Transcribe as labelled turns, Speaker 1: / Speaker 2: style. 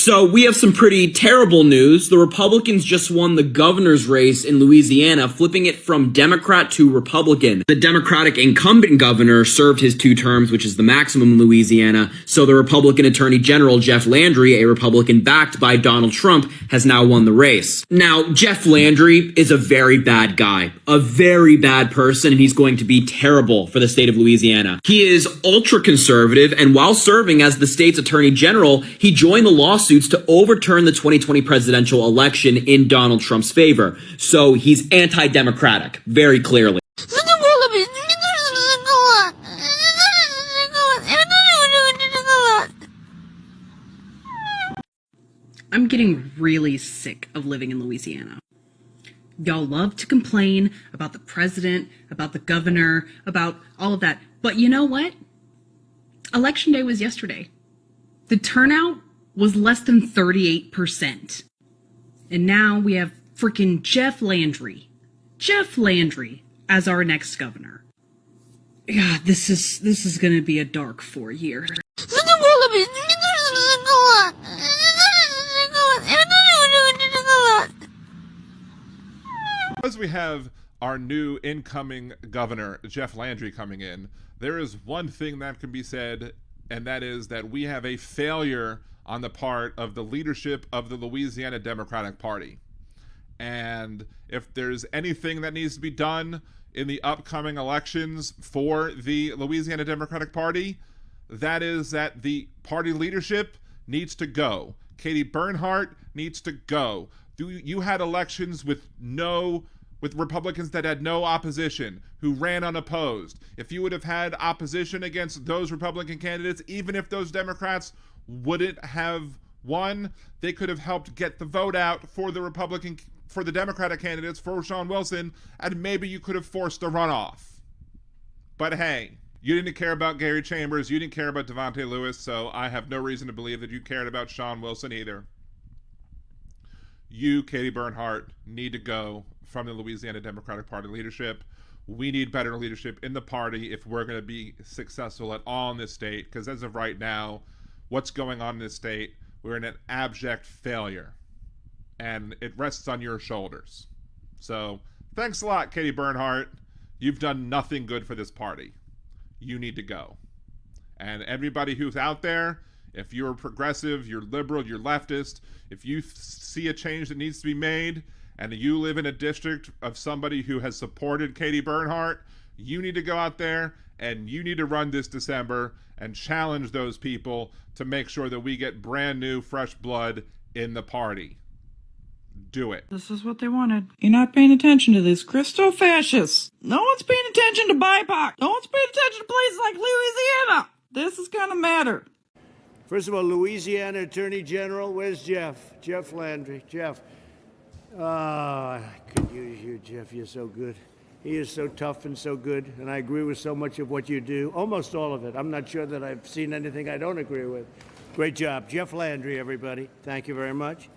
Speaker 1: So we have some pretty terrible news. The Republicans just won the governor's race in Louisiana, flipping it from Democrat to Republican. The Democratic incumbent governor served his 2 terms, which is the maximum in Louisiana. So the Republican Attorney General, Jeff Landry, a Republican backed by Donald Trump, has now won the race. Now, Jeff Landry is a very bad guy, a very bad person, and he's going to be terrible for the state of Louisiana. He is ultra conservative, and while serving as the state's Attorney General, he joined the lawsuits to overturn the 2020 presidential election in Donald Trump's favor. So he's anti-democratic, very clearly.
Speaker 2: I'm getting really sick of living in Louisiana. Y'all love to complain about the president, about the governor, about all of that. But you know what? Election day was yesterday. The turnout was less than 38%. And now we have freaking Jeff Landry as our next governor. Yeah, this is going to be a dark 4 years.
Speaker 3: As we have our new incoming governor, Jeff Landry, coming in, there is one thing that can be said, and that is that we have a failure on the part of the leadership of the Louisiana Democratic Party. And if there's anything that needs to be done in the upcoming elections for the Louisiana Democratic Party, that is that the party leadership needs to go. Katie Bernhardt needs to go. You had elections with Republicans that had no opposition, who ran unopposed. If you would have had opposition against those Republican candidates, even if those Democrats wouldn't have won, they could have helped get the vote out for the Democratic candidates, for Shawn Wilson, and maybe you could have forced a runoff. But hey, you didn't care about Gary Chambers, you didn't care about Devontae Lewis, so I have no reason to believe that you cared about Shawn Wilson either. You, Katie Bernhardt, need to go from the Louisiana Democratic Party leadership. We need better leadership in the party if we're going to be successful at all in this state, because as of right now, what's going on in this state, we're in an abject failure, and it rests on your shoulders. So thanks a lot, Katie Bernhardt. You've done nothing good for this party. You need to go. And everybody who's out there, if you're progressive, you're liberal, you're leftist, if you see a change that needs to be made, and you live in a district of somebody who has supported Katie Bernhardt, you need to go out there and you need to run this December and challenge those people to make sure that we get brand new, fresh blood in the party. Do it.
Speaker 4: This is what they wanted. You're not paying attention to this. Christo fascists. No one's paying attention to BIPOC. No one's paying attention to places like Louisiana. This is going to matter.
Speaker 5: First of all, Louisiana Attorney General, where's Jeff? Jeff Landry. Jeff. I could use you, Jeff. You're so good. He is so tough and so good, and I agree with so much of what you do. Almost all of it. I'm not sure that I've seen anything I don't agree with. Great job. Jeff Landry, everybody. Thank you very much.